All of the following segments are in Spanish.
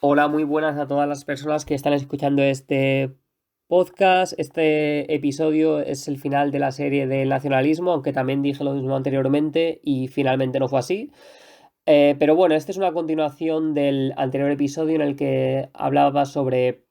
Hola, muy buenas a todas las personas que están escuchando este podcast. Este episodio es el final de la serie del nacionalismo, aunque también dije lo mismo anteriormente y finalmente no fue así. Pero bueno, esta es una continuación del anterior episodio en el que hablaba sobre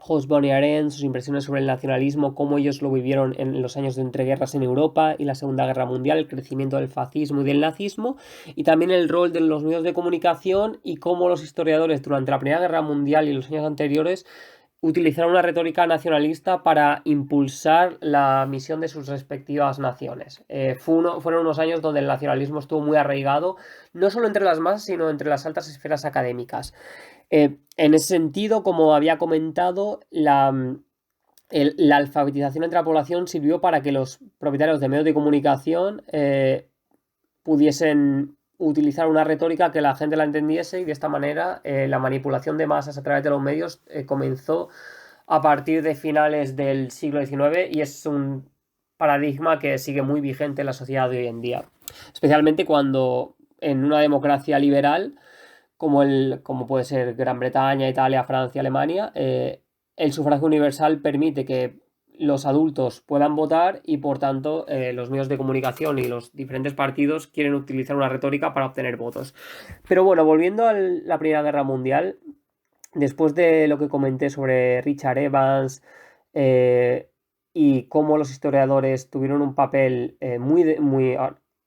Hobsbawm y Arendt, sus impresiones sobre el nacionalismo, cómo ellos lo vivieron en los años de entreguerras en Europa y la Segunda Guerra Mundial, el crecimiento del fascismo y del nazismo, y también el rol de los medios de comunicación y cómo los historiadores durante la Primera Guerra Mundial y los años anteriores utilizaron una retórica nacionalista para impulsar la misión de sus respectivas naciones. Fueron unos años donde el nacionalismo estuvo muy arraigado, no solo entre las masas, sino entre las altas esferas académicas. En ese sentido, como había comentado, la alfabetización entre la población sirvió para que los propietarios de medios de comunicación pudiesen utilizar una retórica que la gente la entendiese y de esta manera la manipulación de masas a través de los medios comenzó a partir de finales del siglo XIX y es un paradigma que sigue muy vigente en la sociedad de hoy en día, especialmente cuando en una democracia liberal como puede ser Gran Bretaña, Italia, Francia, Alemania, el sufragio universal permite que los adultos puedan votar y por tanto los medios de comunicación y los diferentes partidos quieren utilizar una retórica para obtener votos. Pero bueno, volviendo a la Primera Guerra Mundial, después de lo que comenté sobre Richard Evans eh, y cómo los historiadores tuvieron un papel muy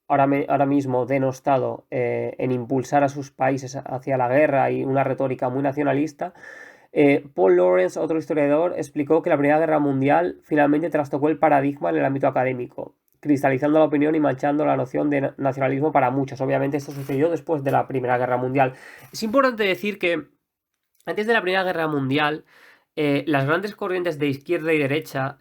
ahora mismo denostado en impulsar a sus países hacia la guerra y una retórica muy nacionalista, Paul Lawrence, otro historiador, explicó que la Primera Guerra Mundial finalmente trastocó el paradigma en el ámbito académico, cristalizando la opinión y manchando la noción de nacionalismo para muchos. Obviamente esto sucedió después de la Primera Guerra Mundial. Es importante decir que antes de la Primera Guerra Mundial, las grandes corrientes de izquierda y derecha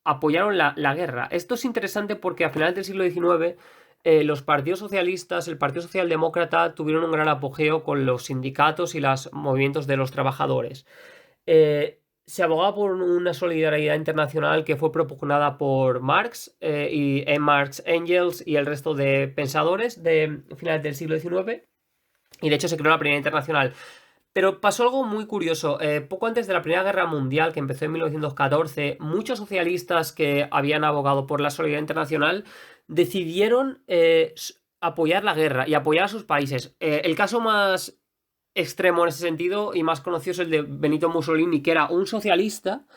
apoyaron la guerra. Esto es interesante porque a finales del siglo XIX los partidos socialistas, el Partido Socialdemócrata, tuvieron un gran apogeo con los sindicatos y los movimientos de los trabajadores. Se abogaba por una solidaridad internacional que fue propugnada por Marx Marx, Engels y el resto de pensadores de finales del siglo XIX. Y de hecho se creó la Primera Internacional. Pero pasó algo muy curioso. Poco antes de la Primera Guerra Mundial, que empezó en 1914, muchos socialistas que habían abogado por la solidaridad internacional decidieron apoyar la guerra y apoyar a sus países. El caso más extremo en ese sentido y más conocido es el de Benito Mussolini, que era un socialista,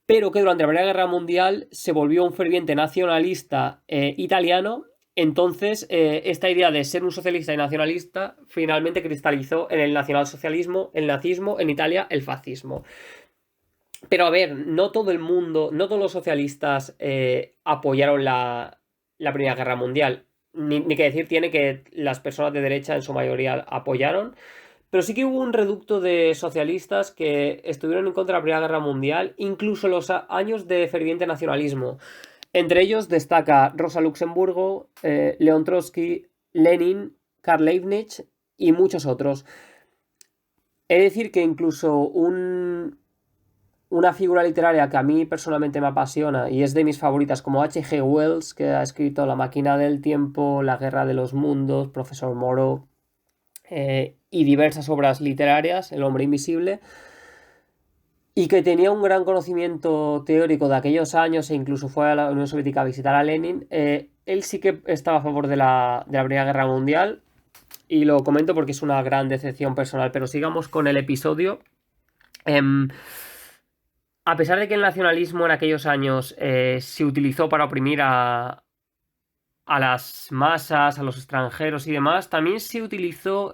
pero que durante la Primera Guerra Mundial se volvió un ferviente nacionalista italiano. Entonces, esta idea de ser un socialista y nacionalista finalmente cristalizó en el nacionalsocialismo, el nazismo, en Italia, el fascismo. Pero a ver, no todo el mundo, no todos los socialistas apoyaron la Primera Guerra Mundial. Ni que decir tiene que las personas de derecha en su mayoría apoyaron. Pero sí que hubo un reducto de socialistas que estuvieron en contra de la Primera Guerra Mundial, incluso en los años de ferviente nacionalismo. Entre ellos destaca Rosa Luxemburgo, León Trotsky, Lenin, Karl Leibniz y muchos otros. He de decir que incluso una figura literaria que a mí personalmente me apasiona y es de mis favoritas, como H.G. Wells, que ha escrito La máquina del tiempo, La guerra de los mundos, Profesor Moreau, y diversas obras literarias, El hombre invisible, y que tenía un gran conocimiento teórico de aquellos años e incluso fue a la Unión Soviética a visitar a Lenin. Él sí que estaba a favor de la Primera Guerra Mundial y lo comento porque es una gran decepción personal, pero sigamos con el episodio. Em, a pesar de que el nacionalismo en aquellos años se utilizó para oprimir a las masas, a los extranjeros y demás, también se utilizó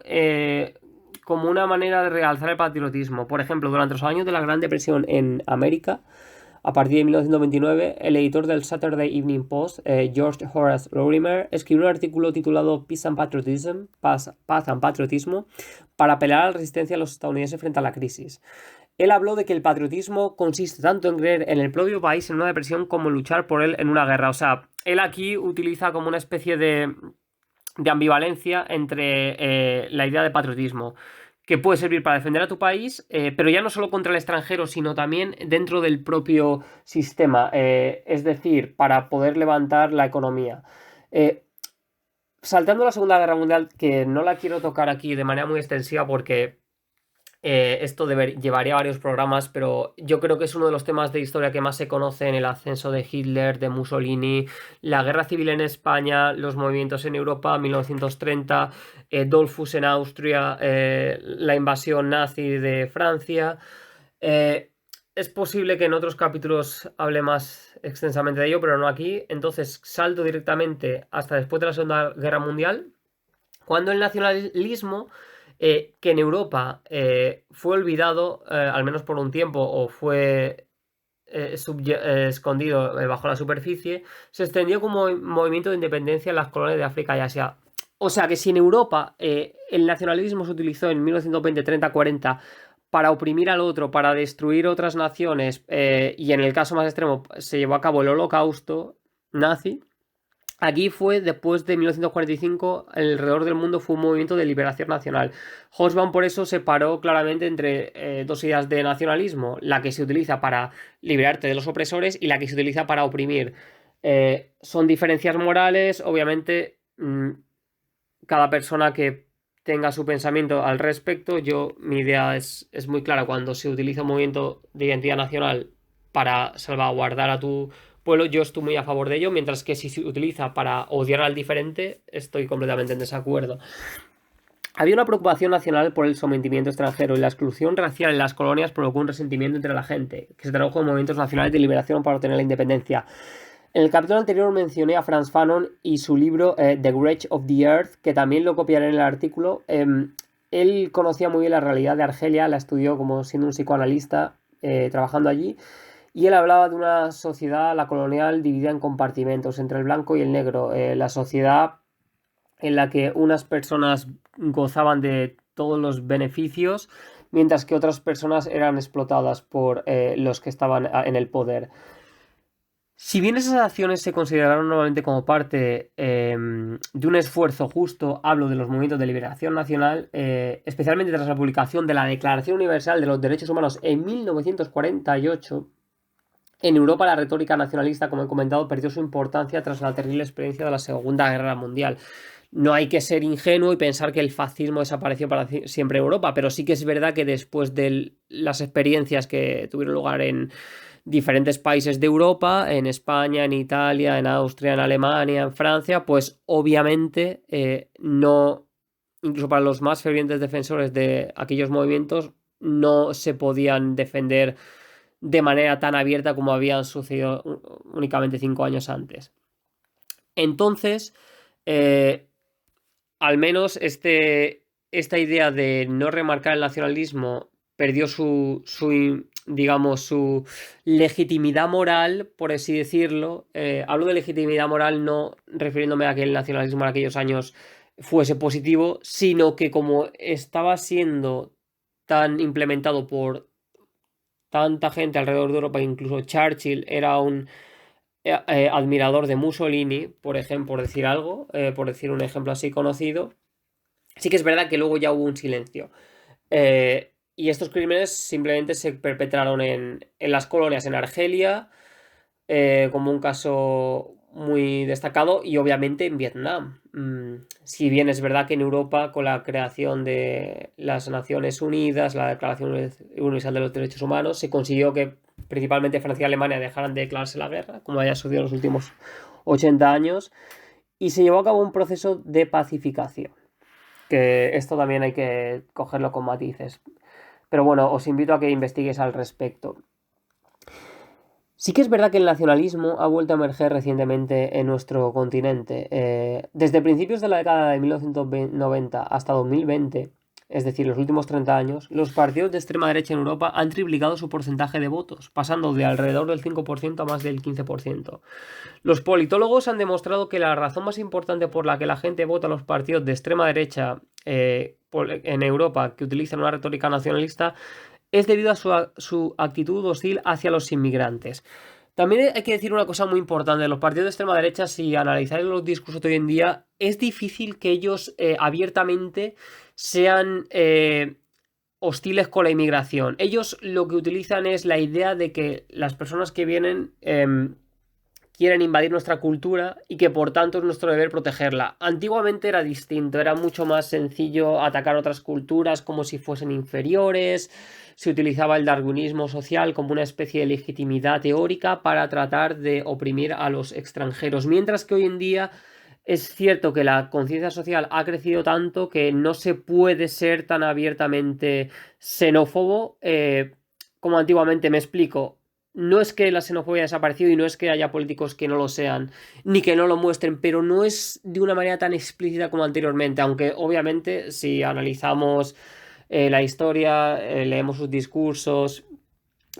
como una manera de realzar el patriotismo. Por ejemplo, durante los años de la Gran Depresión en América, a partir de 1929, el editor del Saturday Evening Post, George Horace Lorimer, escribió un artículo titulado Peace and Patriotism, Paz and Patriotismo, para apelar a la resistencia de los estadounidenses frente a la crisis. Él habló de que el patriotismo consiste tanto en creer en el propio país en una depresión como en luchar por él en una guerra. O sea, él aquí utiliza como una especie de ambivalencia entre la idea de patriotismo, que puede servir para defender a tu país, pero ya no solo contra el extranjero, sino también dentro del propio sistema, es decir, para poder levantar la economía. Eh, Saltando a la Segunda Guerra Mundial, que no la quiero tocar aquí de manera muy extensiva porque Esto llevaría varios programas, pero yo creo que es uno de los temas de historia que más se conocen: el ascenso de Hitler, de Mussolini, la guerra civil en España, los movimientos en Europa, 1930, Dollfuss en Austria, la invasión nazi de Francia. Eh, es posible que en otros capítulos hable más extensamente de ello, pero no aquí. Entonces salto directamente hasta después de la Segunda Guerra Mundial, cuando el nacionalismo, que en Europa fue olvidado, al menos por un tiempo, o fue escondido bajo la superficie, se extendió como movimiento de independencia en las colonias de África y Asia. O sea que si en Europa el nacionalismo se utilizó en 1920, 30, 40 para oprimir al otro, para destruir otras naciones, y en el caso más extremo se llevó a cabo el holocausto nazi, aquí fue después de 1945, alrededor del mundo fue un movimiento de liberación nacional. Hobsbawm por eso separó claramente entre dos ideas de nacionalismo: la que se utiliza para liberarte de los opresores y la que se utiliza para oprimir. Son diferencias morales, obviamente. Cada persona que tenga su pensamiento al respecto. Mi idea es muy clara: cuando se utiliza un movimiento de identidad nacional para salvaguardar a tu pueblo, yo estoy muy a favor de ello, mientras que si se utiliza para odiar al diferente, estoy completamente en desacuerdo. Había una preocupación nacional por el sometimiento extranjero, y la exclusión racial en las colonias provocó un resentimiento entre la gente, que se tradujo en movimientos nacionales de liberación para obtener la independencia. En el capítulo anterior mencioné a Frantz Fanon y su libro The Grave of the Earth, que también lo copiaré en el artículo. Él conocía muy bien la realidad de Argelia, la estudió como siendo un psicoanalista, trabajando allí, y él hablaba de una sociedad, la colonial, dividida en compartimentos entre el blanco y el negro. La sociedad en la que unas personas gozaban de todos los beneficios, mientras que otras personas eran explotadas por los que estaban en el poder. Si bien esas acciones se consideraron normalmente como parte de un esfuerzo justo, hablo de los movimientos de liberación nacional, especialmente tras la publicación de la Declaración Universal de los Derechos Humanos en 1948, en Europa la retórica nacionalista, como he comentado, perdió su importancia tras la terrible experiencia de la Segunda Guerra Mundial. No hay que ser ingenuo y pensar que el fascismo desapareció para siempre en Europa, pero sí que es verdad que después de las experiencias que tuvieron lugar en diferentes países de Europa, en España, en Italia, en Austria, en Alemania, en Francia, pues obviamente no, incluso para los más fervientes defensores de aquellos movimientos, no se podían defender de manera tan abierta como habían sucedido únicamente 5 años antes. Entonces, al menos esta idea de no remarcar el nacionalismo perdió digamos, su legitimidad moral, por así decirlo. Hablo de legitimidad moral no refiriéndome a que el nacionalismo en aquellos años fuese positivo, sino que como estaba siendo tan implementado por tanta gente alrededor de Europa, incluso Churchill era un admirador de Mussolini, por ejemplo, por decir algo, por decir un ejemplo así conocido. Sí que es verdad que luego ya hubo un silencio. Y estos crímenes simplemente se perpetraron en las colonias, en Argelia, como un caso muy destacado, y obviamente en Vietnam. Si bien es verdad que en Europa, con la creación de las Naciones Unidas, la Declaración Universal de los Derechos Humanos, se consiguió que principalmente Francia y Alemania dejaran de declararse la guerra, como haya sucedido en los últimos 80 años, y se llevó a cabo un proceso de pacificación, que esto también hay que cogerlo con matices. Pero bueno, os invito a que investiguéis al respecto. Sí que es verdad que el nacionalismo ha vuelto a emerger recientemente en nuestro continente. Desde principios de la década de 1990 hasta 2020, es decir, los últimos 30 años, los partidos de extrema derecha en Europa han triplicado su porcentaje de votos, pasando de alrededor del 5% a más del 15%. Los politólogos han demostrado que la razón más importante por la que la gente vota a los partidos de extrema derecha en Europa, que utilizan una retórica nacionalista, es debido a su actitud hostil hacia los inmigrantes. También hay que decir una cosa muy importante: los partidos de extrema derecha, si analizáis los discursos de hoy en día, es difícil que ellos abiertamente sean hostiles con la inmigración. Ellos lo que utilizan es la idea de que las personas que vienen quieren invadir nuestra cultura y que por tanto es nuestro deber protegerla. Antiguamente era distinto, era mucho más sencillo atacar otras culturas como si fuesen inferiores, se utilizaba el darwinismo social como una especie de legitimidad teórica para tratar de oprimir a los extranjeros, mientras que hoy en día es cierto que la conciencia social ha crecido tanto que no se puede ser tan abiertamente xenófobo como antiguamente. Me explico. No es que la xenofobia haya desaparecido y no es que haya políticos que no lo sean, ni que no lo muestren, pero no es de una manera tan explícita como anteriormente, aunque obviamente si analizamos la historia, leemos sus discursos,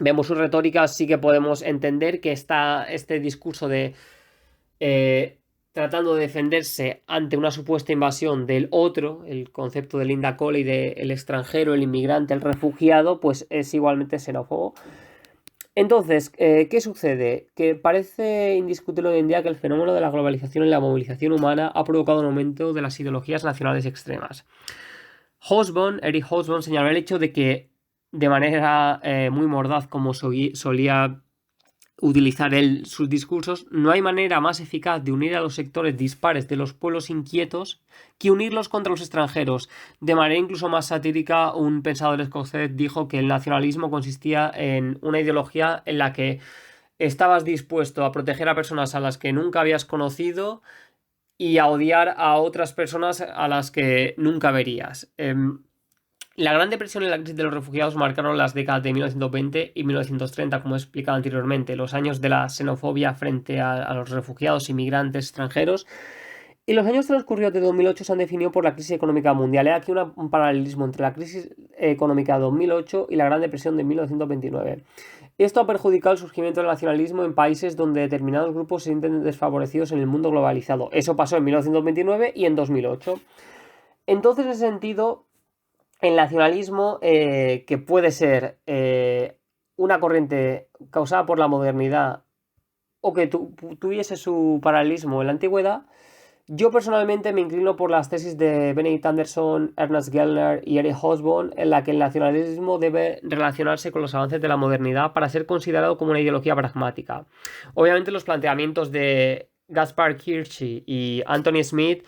vemos su retórica, sí que podemos entender que está este discurso de eh, tratando de defenderse ante una supuesta invasión del otro, el concepto de Linda Cole y del extranjero, el inmigrante, el refugiado, pues es igualmente xenófobo. Entonces, ¿qué sucede? Que parece indiscutible hoy en día que el fenómeno de la globalización y la movilización humana ha provocado un aumento de las ideologías nacionales extremas. Eric Hobsbawm señaló el hecho de que de manera muy mordaz, como solía utilizar él sus discursos, no hay manera más eficaz de unir a los sectores dispares de los pueblos inquietos que unirlos contra los extranjeros. De manera incluso más satírica, un pensador escocés dijo que el nacionalismo consistía en una ideología en la que estabas dispuesto a proteger a personas a las que nunca habías conocido y a odiar a otras personas a las que nunca verías. La Gran Depresión y la crisis de los refugiados marcaron las décadas de 1920 y 1930, como he explicado anteriormente, los años de la xenofobia frente a los refugiados y migrantes extranjeros. Y los años transcurridos de 2008 se han definido por la crisis económica mundial. Hay aquí un paralelismo entre la crisis económica de 2008 y la Gran Depresión de 1929. Esto ha perjudicado el surgimiento del nacionalismo en países donde determinados grupos se sienten desfavorecidos en el mundo globalizado. Eso pasó en 1929 y en 2008. Entonces, en ese sentido, el nacionalismo, que puede ser una corriente causada por la modernidad o que tuviese su paralelismo en la antigüedad, yo personalmente me inclino por las tesis de Benedict Anderson, Ernest Gellner y Eric Hobsbawm, en la que el nacionalismo debe relacionarse con los avances de la modernidad para ser considerado como una ideología pragmática. Obviamente los planteamientos de Gaspar Kirchhoff y Anthony Smith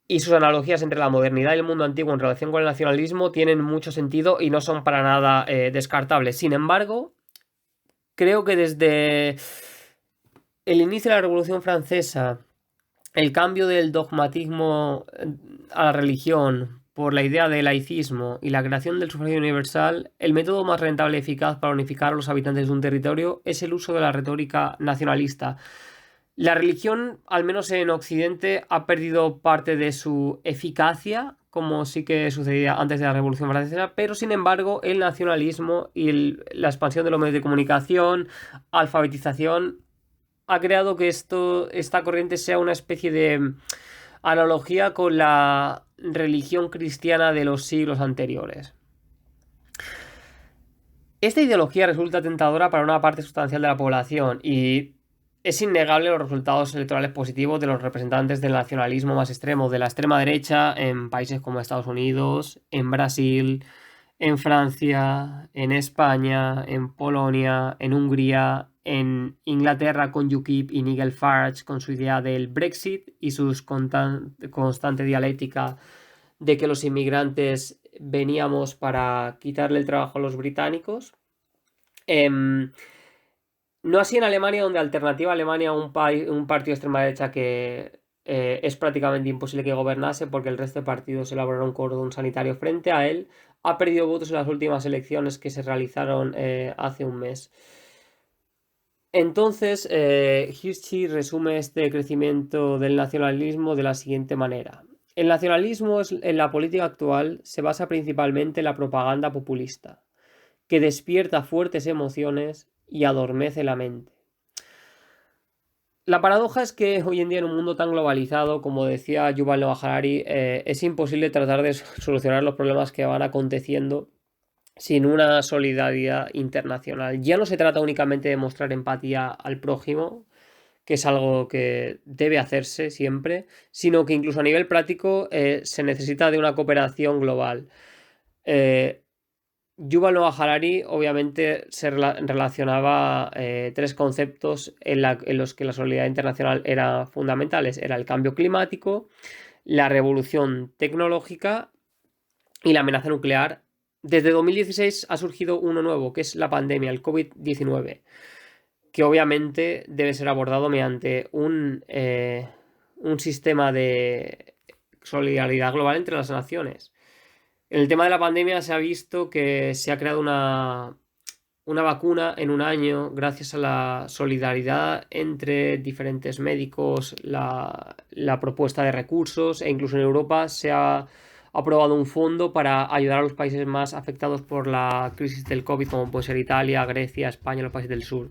y sus analogías entre la modernidad y el mundo antiguo en relación con el nacionalismo tienen mucho sentido y no son para nada descartables. Sin embargo, creo que desde el inicio de la Revolución Francesa, el cambio del dogmatismo a la religión por la idea de laicismo y la creación del sufragio universal, el método más rentable y eficaz para unificar a los habitantes de un territorio es el uso de la retórica nacionalista. La religión, al menos en Occidente, ha perdido parte de su eficacia, como sí que sucedía antes de la Revolución Francesa, pero sin embargo el nacionalismo y la expansión de los medios de comunicación, alfabetización, ha creado que esta corriente sea una especie de analogía con la religión cristiana de los siglos anteriores. Esta ideología resulta tentadora para una parte sustancial de la población y es innegable los resultados electorales positivos de los representantes del nacionalismo más extremo, de la extrema derecha en países como Estados Unidos, en Brasil, en Francia, en España, en Polonia, en Hungría, en Inglaterra con UKIP y Nigel Farage con su idea del Brexit y su constante dialéctica de que los inmigrantes veníamos para quitarle el trabajo a los británicos. No así en Alemania, donde Alternativa Alemania, un partido de extrema derecha que es prácticamente imposible que gobernase porque el resto de partidos elaboraron un cordón sanitario frente a él, ha perdido votos en las últimas elecciones que se realizaron hace un mes. Entonces, Hirschy resume este crecimiento del nacionalismo de la siguiente manera. El nacionalismo en la política actual se basa principalmente en la propaganda populista, que despierta fuertes emociones y adormece la mente. La paradoja es que hoy en día en un mundo tan globalizado, como decía Yuval Noah Harari, es imposible tratar de solucionar los problemas que van aconteciendo sin una solidaridad internacional. Ya no se trata únicamente de mostrar empatía al prójimo, que es algo que debe hacerse siempre, sino que incluso a nivel práctico se necesita de una cooperación global. Yuval Noah Harari obviamente relacionaba tres conceptos en los que la solidaridad internacional era fundamentales. Era el cambio climático, la revolución tecnológica y la amenaza nuclear. Desde 2016 ha surgido uno nuevo, que es la pandemia, el COVID-19, que obviamente debe ser abordado mediante un sistema de solidaridad global entre las naciones. En el tema de la pandemia se ha visto que se ha creado una vacuna en un año gracias a la solidaridad entre diferentes médicos, la propuesta de recursos e incluso en Europa se ha aprobado un fondo para ayudar a los países más afectados por la crisis del COVID, como puede ser Italia, Grecia, España, los países del sur.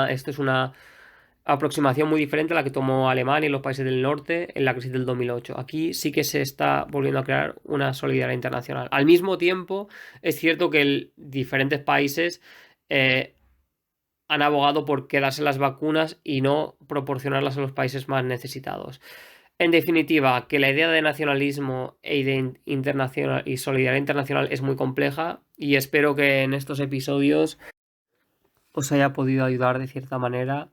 Esto es una aproximación muy diferente a la que tomó Alemania y los países del norte en la crisis del 2008. Aquí sí que se está volviendo a crear una solidaridad internacional. Al mismo tiempo, es cierto que diferentes países han abogado por quedarse las vacunas y no proporcionarlas a los países más necesitados. En definitiva, que la idea de nacionalismo internacional y solidaridad internacional es muy compleja y espero que en estos episodios os haya podido ayudar de cierta manera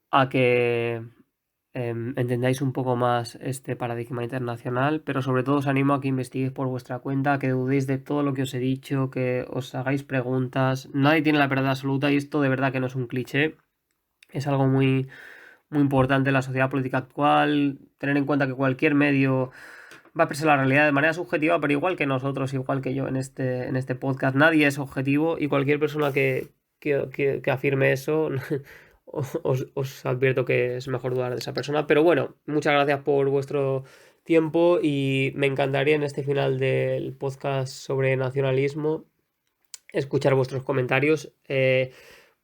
a que entendáis un poco más este paradigma internacional, pero sobre todo os animo a que investiguéis por vuestra cuenta, que dudéis de todo lo que os he dicho, que os hagáis preguntas. Nadie tiene la verdad absoluta y esto de verdad que no es un cliché, es algo muy, muy importante en la sociedad política actual. Tener en cuenta que cualquier medio va a expresar la realidad de manera subjetiva, pero igual que nosotros, igual que yo en este podcast, nadie es objetivo y cualquier persona que afirme eso, os advierto que es mejor dudar de esa persona. Pero bueno, muchas gracias por vuestro tiempo y me encantaría en este final del podcast sobre nacionalismo escuchar vuestros comentarios.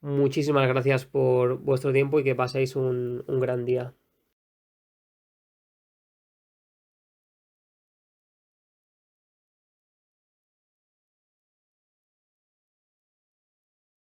Muchísimas gracias por vuestro tiempo y que paséis un gran día.